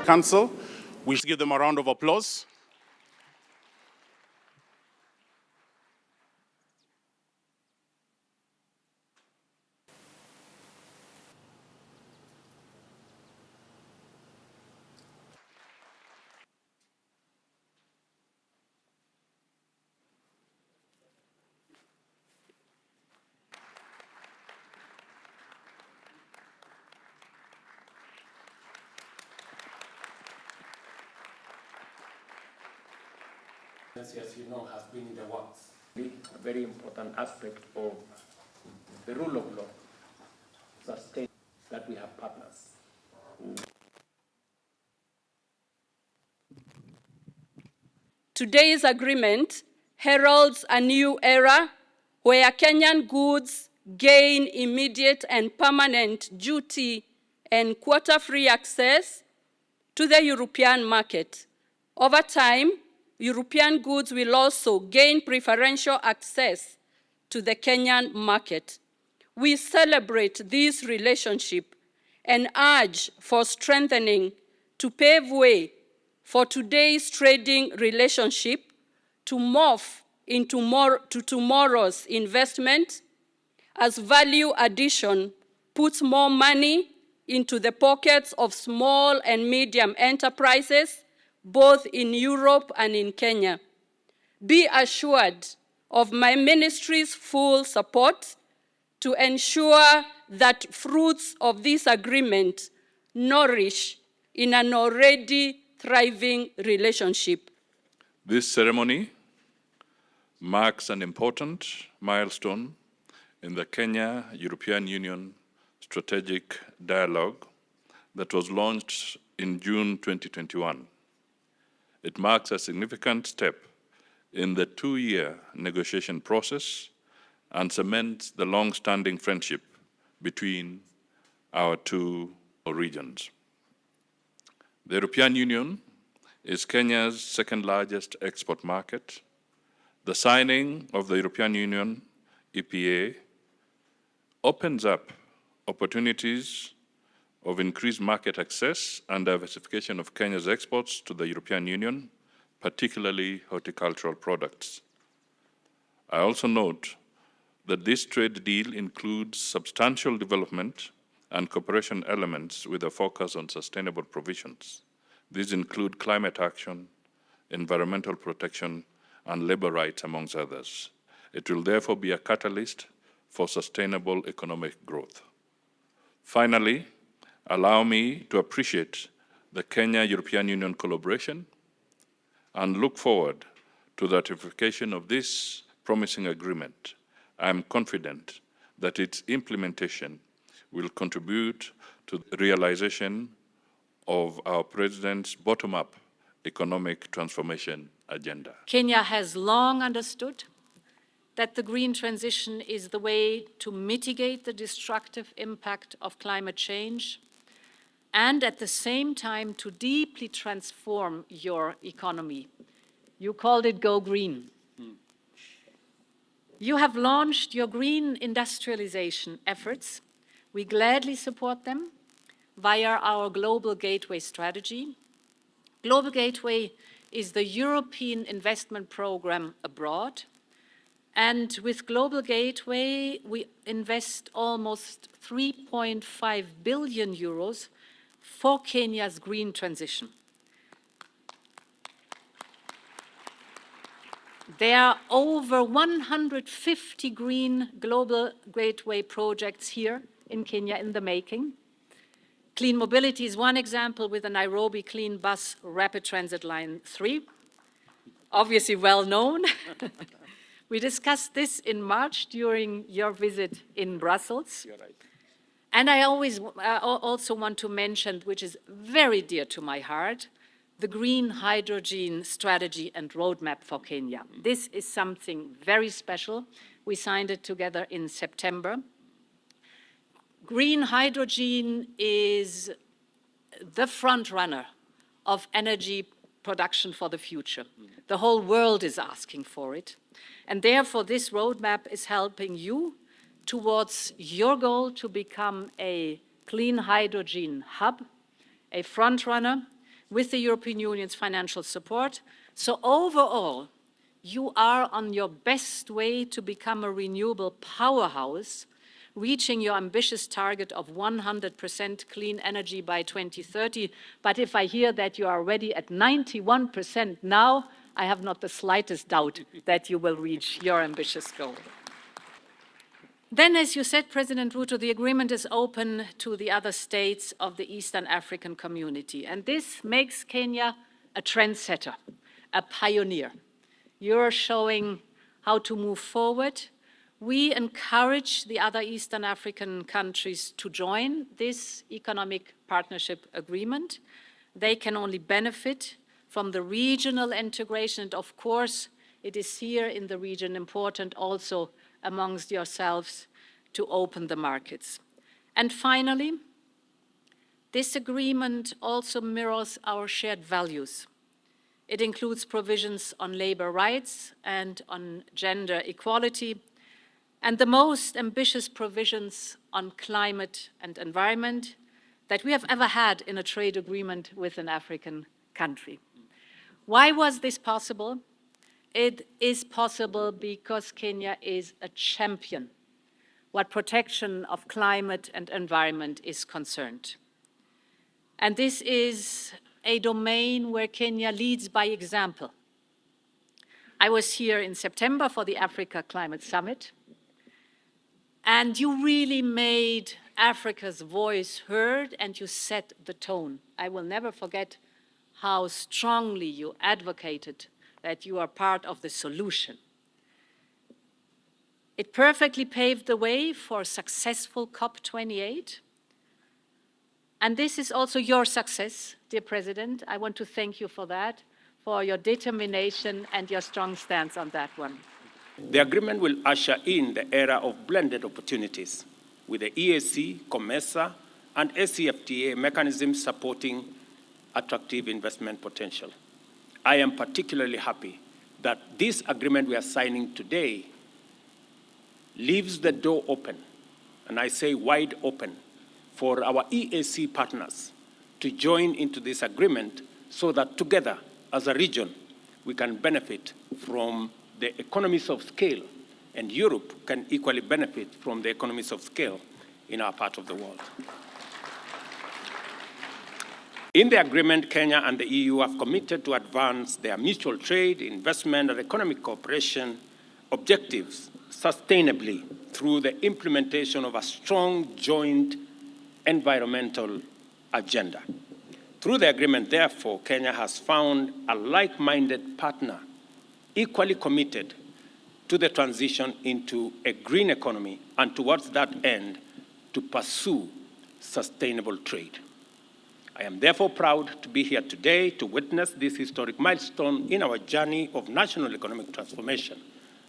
Council. We should give them a round of applause. As you know, has been in the works. A very important aspect of the rule of law, sustain that we have partners who. Today's agreement heralds a new era where Kenyan goods gain immediate and permanent duty and quota-free access to the European market. Over time, European goods will also gain preferential access to the Kenyan market. We celebrate this relationship and urge for strengthening to pave way for today's trading relationship to morph into tomorrow's investment as value addition puts more money into the pockets of small and medium enterprises, both in Europe and in Kenya. Be assured of my ministry's full support to ensure that fruits of this agreement nourish in an already thriving relationship. This ceremony marks an important milestone in the Kenya-European Union strategic dialogue that was launched in June 2021. It marks a significant step in the two-year negotiation process and cements the long-standing friendship between our two regions. The European Union is Kenya's second-largest export market. The signing of the European Union EPA opens up opportunities of increased market access and diversification of Kenya's exports to the European Union, particularly horticultural products. I also note that this trade deal includes substantial development and cooperation elements with a focus on sustainable provisions. These include climate action, environmental protection, and labor rights, amongst others. It will therefore be a catalyst for sustainable economic growth. Finally, allow me to appreciate the Kenya-European Union collaboration and look forward to the ratification of this promising agreement. I am confident that its implementation will contribute to the realization of our President's bottom-up economic transformation agenda. Kenya has long understood that the green transition is the way to mitigate the destructive impact of climate change and at the same time to deeply transform your economy. You called it Go Green. You have launched your green industrialization efforts. We gladly support them via our Global Gateway strategy. Global Gateway is the European investment program abroad. And with Global Gateway, we invest almost 3.5 billion euros for Kenya's green transition. There are over 150 green Global Gateway projects here in Kenya in the making. Clean mobility is one example with the Nairobi Clean Bus Rapid Transit Line 3, obviously well known. We discussed this in March during your visit in Brussels. You're right. And I also want to mention, which is very dear to my heart, the green hydrogen strategy and roadmap for Kenya. This is something very special. We signed it together in September. Green hydrogen is the front runner of energy production for the future. The whole world is asking for it. And therefore, this roadmap is helping you towards your goal to become a clean hydrogen hub, a front runner. with the European Union's financial support. So overall, you are on your best way to become a renewable powerhouse, reaching your ambitious target of 100% clean energy by 2030. But if I hear that you are already at 91% now, I have not the slightest doubt that you will reach your ambitious goal. Then, as you said, President Ruto, the agreement is open to the other states of the Eastern African community. And this makes Kenya a trendsetter, a pioneer. You're showing how to move forward. We encourage the other Eastern African countries to join this economic partnership agreement. They can only benefit from the regional integration. And of course, it is here in the region important also amongst yourselves to open the markets. And finally, this agreement also mirrors our shared values. It includes provisions on labor rights and on gender equality, and the most ambitious provisions on climate and environment that we have ever had in a trade agreement with an African country. Why was this possible? It is possible because Kenya is a champion what protection of climate and environment is concerned. And this is a domain where Kenya leads by example. I was here in September for the Africa Climate Summit, and you really made Africa's voice heard and you set the tone. I will never forget how strongly you advocated that you are part of the solution. It perfectly paved the way for a successful COP28. And this is also your success, dear President. I want to thank you for that, for your determination and your strong stance on that one. The agreement will usher in the era of blended opportunities, with the EAC, COMESA, and ACFTA mechanisms supporting attractive investment potential. I am particularly happy that this agreement we are signing today leaves the door open, and I say wide open, for our EAC partners to join into this agreement so that together as a region we can benefit from the economies of scale, and Europe can equally benefit from the economies of scale in our part of the world. In the agreement, Kenya and the EU have committed to advance their mutual trade, investment, and economic cooperation objectives sustainably through the implementation of a strong joint environmental agenda. Through the agreement, therefore, Kenya has found a like-minded partner equally committed to the transition into a green economy and towards that end to pursue sustainable trade. I am therefore proud to be here today to witness this historic milestone in our journey of national economic transformation.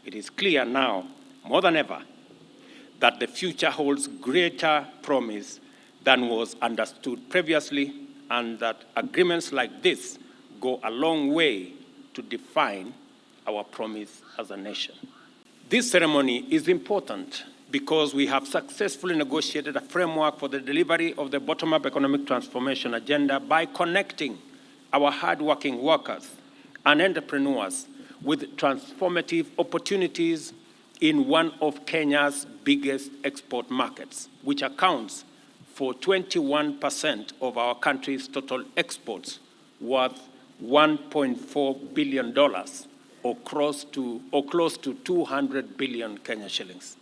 It is clear now, more than ever, that the future holds greater promise than was understood previously, and that agreements like this go a long way to define our promise as a nation. This ceremony is important because we have successfully negotiated a framework for the delivery of the bottom-up economic transformation agenda by connecting our hard-working workers and entrepreneurs with transformative opportunities in one of Kenya's biggest export markets, which accounts for 21% of our country's total exports, worth $1.4 billion, or close to 200 billion Kenya shillings.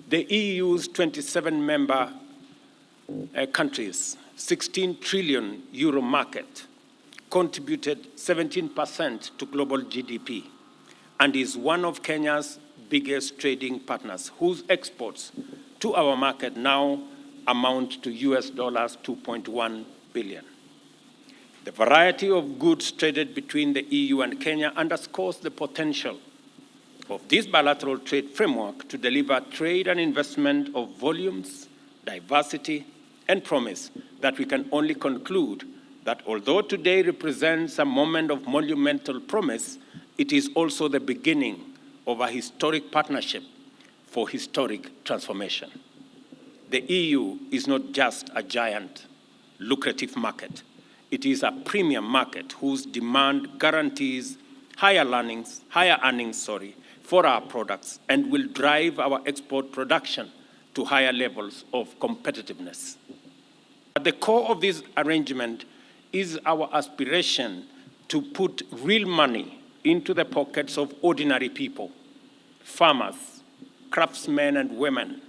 The EU's 27 member countries' 16 trillion euro market contributed 17% to global GDP and is one of Kenya's biggest trading partners, whose exports to our market now amount to US dollars 2.1 billion. The variety of goods traded between the EU and Kenya underscores the potential of this bilateral trade framework to deliver trade and investment of volumes, diversity, and promise that we can only conclude that although today represents a moment of monumental promise, it is also the beginning of a historic partnership for historic transformation. The EU is not just a giant, lucrative market. It is a premium market whose demand guarantees higher earnings, for our products and will drive our export production to higher levels of competitiveness. At the core of this arrangement is our aspiration to put real money into the pockets of ordinary people, farmers, craftsmen and women,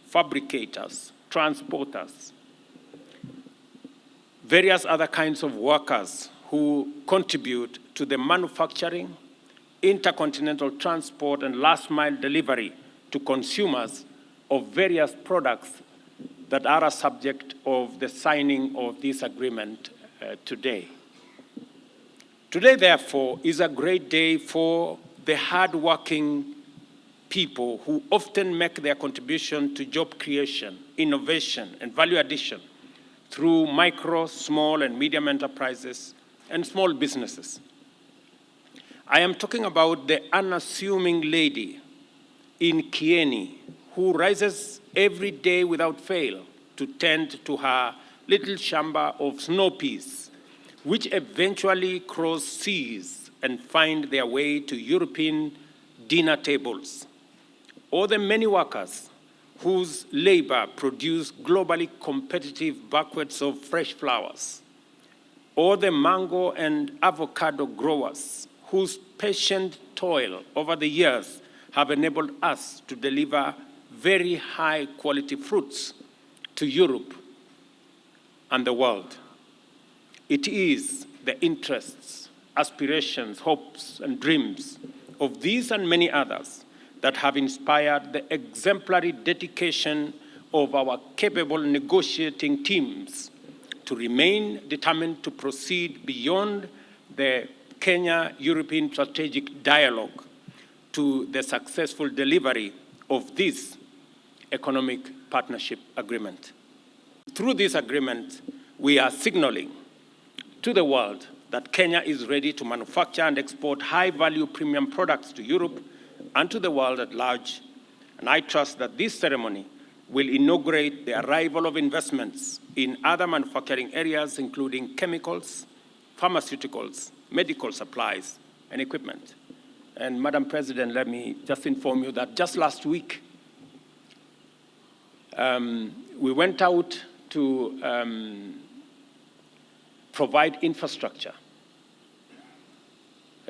fabricators, transporters, various other kinds of workers who contribute to the manufacturing, intercontinental transport, and last-mile delivery to consumers of various products that are a subject of the signing of this agreement today. Today, therefore, is a great day for the hard-working people who often make their contribution to job creation, innovation, and value addition through micro, small, and medium enterprises and small businesses. I am talking about the unassuming lady in Kieni who rises every day without fail to tend to her little shamba of snow peas, which eventually cross seas and find their way to European dinner tables. Or the many workers whose labor produce globally competitive buckets of fresh flowers. Or the mango and avocado growers whose patient toil over the years have enabled us to deliver very high quality fruits to Europe and the world. It is the interests, aspirations, hopes, and dreams of these and many others that have inspired the exemplary dedication of our capable negotiating teams to remain determined to proceed beyond the Kenya-European strategic dialogue to the successful delivery of this economic partnership agreement. Through this agreement, we are signaling to the world that Kenya is ready to manufacture and export high-value premium products to Europe and to the world at large, and I trust that this ceremony will inaugurate the arrival of investments in other manufacturing areas, including chemicals, pharmaceuticals, medical supplies, and equipment. And Madam President, let me just inform you that just last week, we went out to provide infrastructure.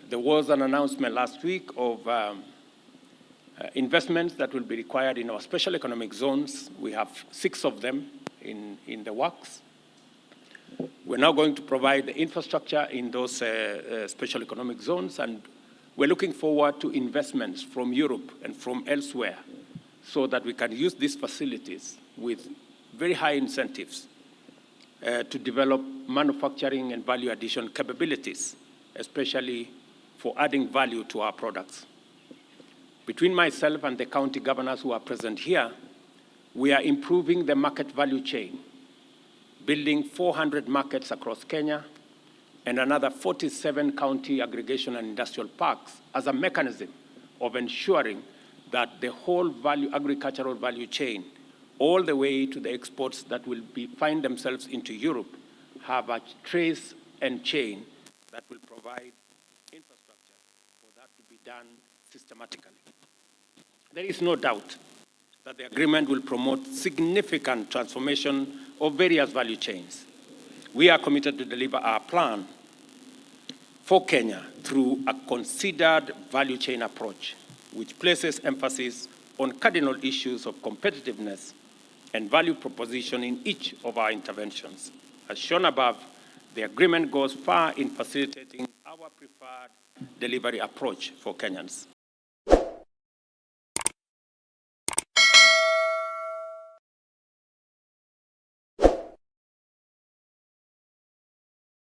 There was an announcement last week of investments that will be required in our special economic zones. We have 6 of them in the works. We're now going to provide the infrastructure in those special economic zones, and we're looking forward to investments from Europe and from elsewhere so that we can use these facilities with very high incentives to develop manufacturing and value addition capabilities, especially for adding value to our products. Between myself and the county governors who are present here, we are improving the market value chain, building 400 markets across Kenya and another 47 county aggregation and industrial parks as a mechanism of ensuring that the whole agricultural value chain, all the way to the exports that will find themselves into Europe, have a trace and chain that will provide infrastructure for that to be done systematically. There is no doubt that the agreement will promote significant transformation of various value chains. We are committed to deliver our plan for Kenya through a considered value chain approach, which places emphasis on cardinal issues of competitiveness and value proposition in each of our interventions. As shown above, the agreement goes far in facilitating our preferred delivery approach for Kenyans.